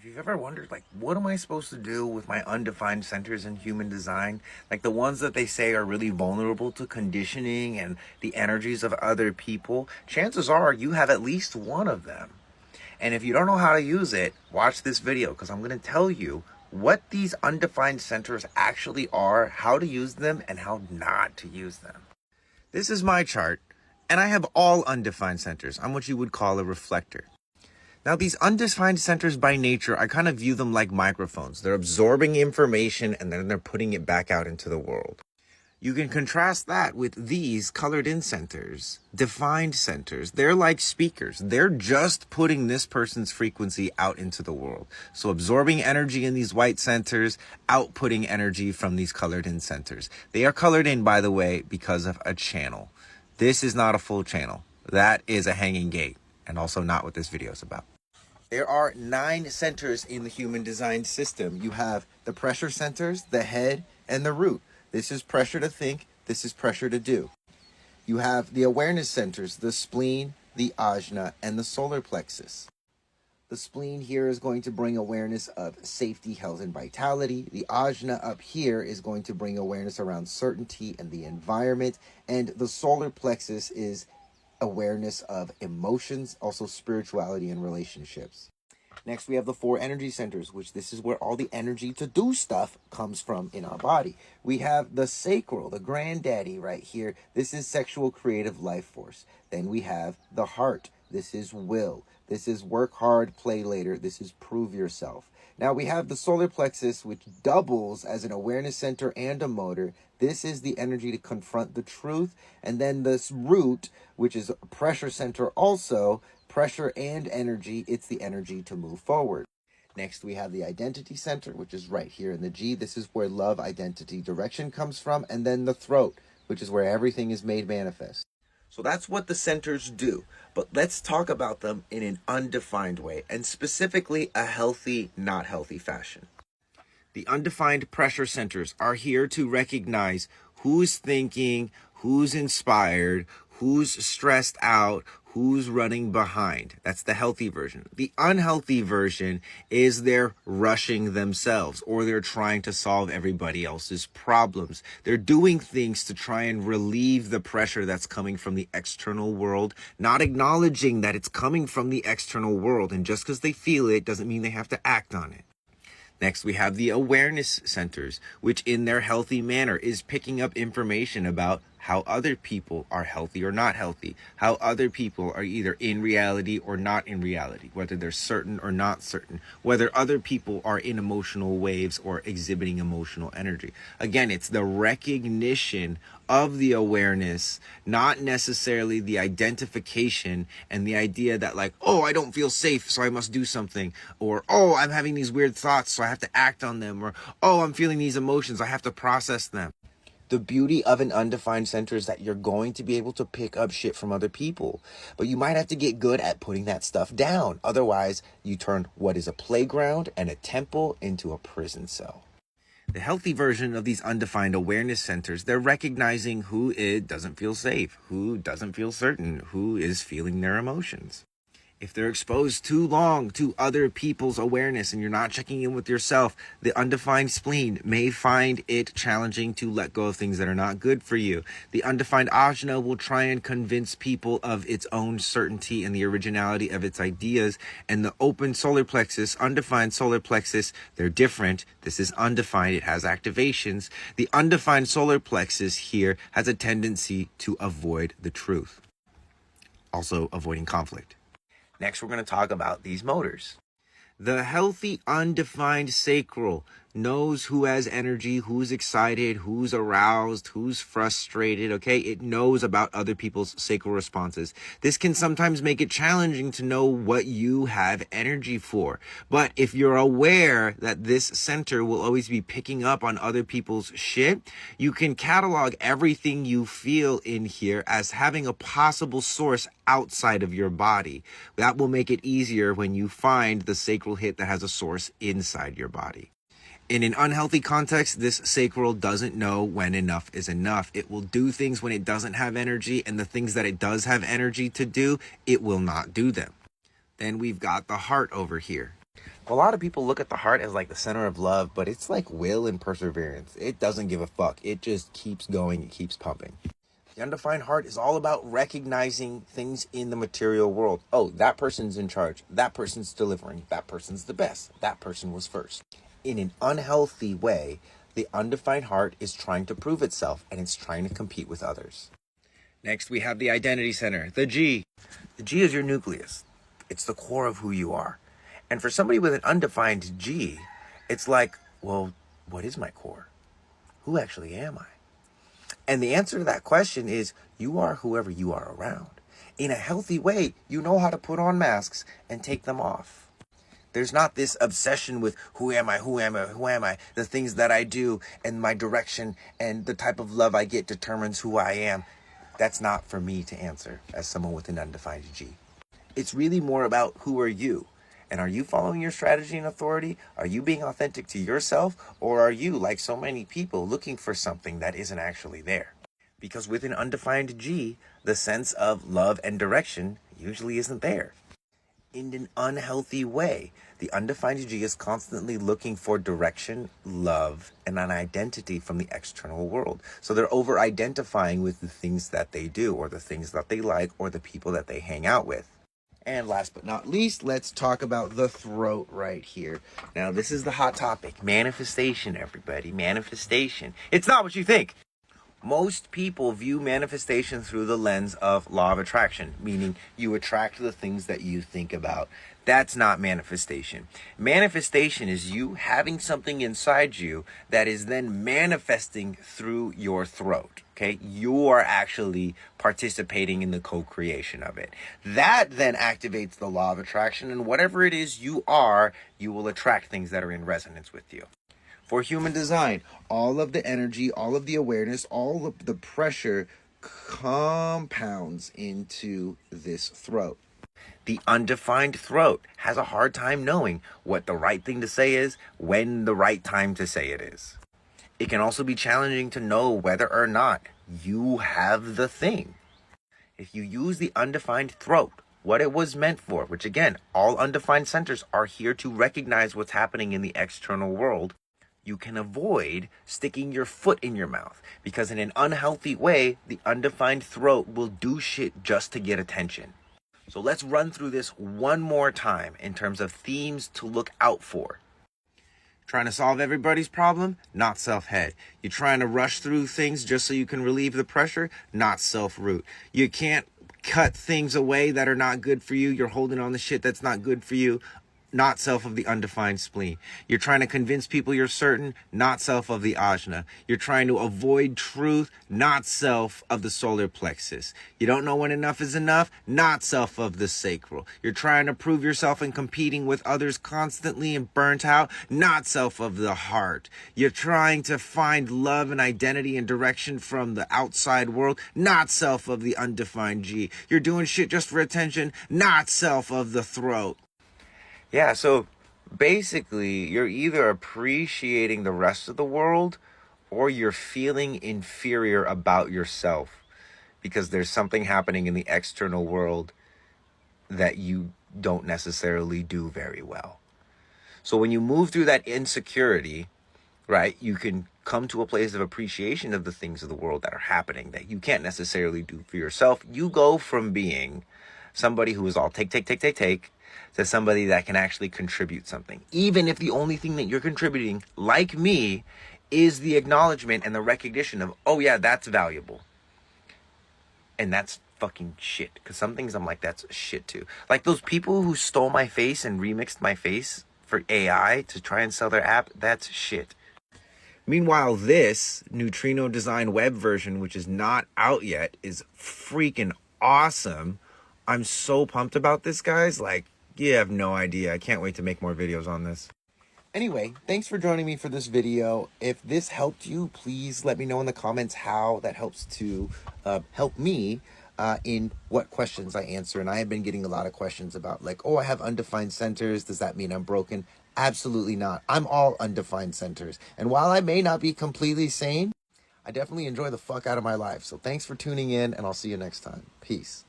If you've ever wondered, like, what am I supposed to do with my undefined centers in human design? Like the ones that they say are really vulnerable to conditioning and the energies of other people, chances are you have at least one of them. And if you don't know how to use it, watch this video because I'm going to tell you what these undefined centers actually are, how to use them, and how not to use them. This is my chart, and I have all undefined centers. I'm what you would call a reflector. Now, these undefined centers by nature, I kind of view them like microphones. They're absorbing information and then they're putting it back out into the world. You can contrast that with these colored in centers, defined centers. They're like speakers. They're just putting this person's frequency out into the world. So absorbing energy in these white centers, outputting energy from these colored in centers. They are colored in, by the way, because of a channel. This is not a full channel. That is a hanging gate, and also not what this video is about. There are 9 centers in the human design system. You have the pressure centers, the head, and the root. This is pressure to think. This is pressure to do. You have the awareness centers, the spleen, the ajna, and the solar plexus. The spleen here is going to bring awareness of safety, health, and vitality. The ajna up here is going to bring awareness around certainty and the environment. And the solar plexus is awareness of emotions, also spirituality and relationships. Next, we have the 4 energy centers, which this is where all the energy to do stuff comes from in our body. We have the sacral, the granddaddy right here. This is sexual creative life force. Then we have the heart. This is will. This is work hard, play later. This is prove yourself. Now we have the solar plexus, which doubles as an awareness center and a motor. This is the energy to confront the truth. And then this root, which is a pressure center also, pressure and energy. It's the energy to move forward. Next, we have the identity center, which is right here in the G. This is where love, identity, direction comes from. And then the throat, which is where everything is made manifest. So that's what the centers do. But let's talk about them in an undefined way, and specifically a healthy, not healthy fashion. The undefined pressure centers are here to recognize who's thinking, who's inspired, who's stressed out, who's running behind. That's the healthy version. The unhealthy version is they're rushing themselves, or they're trying to solve everybody else's problems. They're doing things to try and relieve the pressure that's coming from the external world, not acknowledging that it's coming from the external world. And just because they feel it doesn't mean they have to act on it. Next, we have the awareness centers, which in their healthy manner is picking up information about how other people are healthy or not healthy, how other people are either in reality or not in reality, whether they're certain or not certain, whether other people are in emotional waves or exhibiting emotional energy. Again, it's the recognition of the awareness, not necessarily the identification and the idea that like, oh, I don't feel safe, so I must do something, or, oh, I'm having these weird thoughts, so I have to act on them, or, oh, I'm feeling these emotions, I have to process them. The beauty of an undefined center is that you're going to be able to pick up shit from other people, but you might have to get good at putting that stuff down. Otherwise, you turn what is a playground and a temple into a prison cell. The healthy version of these undefined awareness centers, they're recognizing who it doesn't feel safe, who doesn't feel certain, who is feeling their emotions. If they're exposed too long to other people's awareness and you're not checking in with yourself, the undefined spleen may find it challenging to let go of things that are not good for you. The undefined ajna will try and convince people of its own certainty and the originality of its ideas. And the open solar plexus, undefined solar plexus, they're different. This is undefined. It has activations. The undefined solar plexus here has a tendency to avoid the truth. Also avoiding conflict. Next, we're going to talk about these motors. The healthy, undefined sacral knows who has energy, who's excited, who's aroused, who's frustrated, okay? It knows about other people's sacral responses. This can sometimes make it challenging to know what you have energy for. But if you're aware that this center will always be picking up on other people's shit, you can catalog everything you feel in here as having a possible source outside of your body. That will make it easier when you find the sacral hit that has a source inside your body. In an unhealthy context, this sacral doesn't know when enough is enough. It will do things when it doesn't have energy, and the things that it does have energy to do, it will not do them. Then we've got the heart over here. A lot of people look at the heart as like the center of love, but it's like will and perseverance. It doesn't give a fuck. It just keeps going. It keeps pumping. The undefined heart is all about recognizing things in the material world. Oh, that person's in charge. That person's delivering. That person's the best. That person was first. In an unhealthy way, the undefined heart is trying to prove itself, and it's trying to compete with others. Next, we have the identity center, the G. The G is your nucleus. It's the core of who you are. And for somebody with an undefined G, it's like, well, what is my core? Who actually am I? And the answer to that question is you are whoever you are around. In a healthy way, you know how to put on masks and take them off. There's not this obsession with who am I, the things that I do and my direction and the type of love I get determines who I am. That's not for me to answer as someone with an undefined G. It's really more about who are you? And are you following your strategy and authority? Are you being authentic to yourself? Or are you, like so many people, looking for something that isn't actually there? Because with an undefined G, the sense of love and direction usually isn't there. In an unhealthy way, the undefined G is constantly looking for direction, love, and an identity from the external world. So they're over-identifying with the things that they do, or the things that they like, or the people that they hang out with. And last but not least, let's talk about the throat right here. Now, this is the hot topic. Manifestation, everybody. Manifestation. It's not what you think. Most people view manifestation through the lens of law of attraction, meaning you attract the things that you think about. That's not manifestation. Manifestation is you having something inside you that is then manifesting through your throat. Okay, you are actually participating in the co-creation of it. That then activates the law of attraction, and whatever it is you are, you will attract things that are in resonance with you. For human design, all of the energy, all of the awareness, all of the pressure compounds into this throat. The undefined throat has a hard time knowing what the right thing to say is, when the right time to say it is. It can also be challenging to know whether or not you have the thing. If you use the undefined throat, what it was meant for, which again, all undefined centers are here to recognize what's happening in the external world, you can avoid sticking your foot in your mouth, because in an unhealthy way, the undefined throat will do shit just to get attention. So let's run through this one more time in terms of themes to look out for. Trying to solve everybody's problem? Not self-head. You're trying to rush through things just so you can relieve the pressure? Not self-root. You can't cut things away that are not good for you. You're holding on to shit that's not good for you. Not self of the undefined spleen. You're trying to convince people you're certain, not self of the ajna. You're trying to avoid truth, not self of the solar plexus. You don't know when enough is enough, not self of the sacral. You're trying to prove yourself and competing with others constantly and burnt out, not self of the heart. You're trying to find love and identity and direction from the outside world, not self of the undefined G. You're doing shit just for attention, not self of the throat. Yeah, so basically, you're either appreciating the rest of the world or you're feeling inferior about yourself because there's something happening in the external world that you don't necessarily do very well. So when you move through that insecurity, right, you can come to a place of appreciation of the things of the world that are happening that you can't necessarily do for yourself. You go from being somebody who is all take, to somebody that can actually contribute something. Even if the only thing that you're contributing, like me, is the acknowledgement and the recognition of, oh yeah, that's valuable. And that's fucking shit. Because some things I'm like, that's shit too. Like those people who stole my face and remixed my face for AI to try and sell their app, that's shit. Meanwhile, this neutrino design web version, which is not out yet, is freaking awesome. I'm so pumped about this, guys. Like, you have no idea. I can't wait to make more videos on this. Anyway, thanks for joining me for this video. If this helped you, please let me know in the comments how that helps to help me in what questions I answer. And I have been getting a lot of questions about like, oh, I have undefined centers. Does that mean I'm broken? Absolutely not. I'm all undefined centers. And while I may not be completely sane, I definitely enjoy the fuck out of my life. So thanks for tuning in, and I'll see you next time. Peace.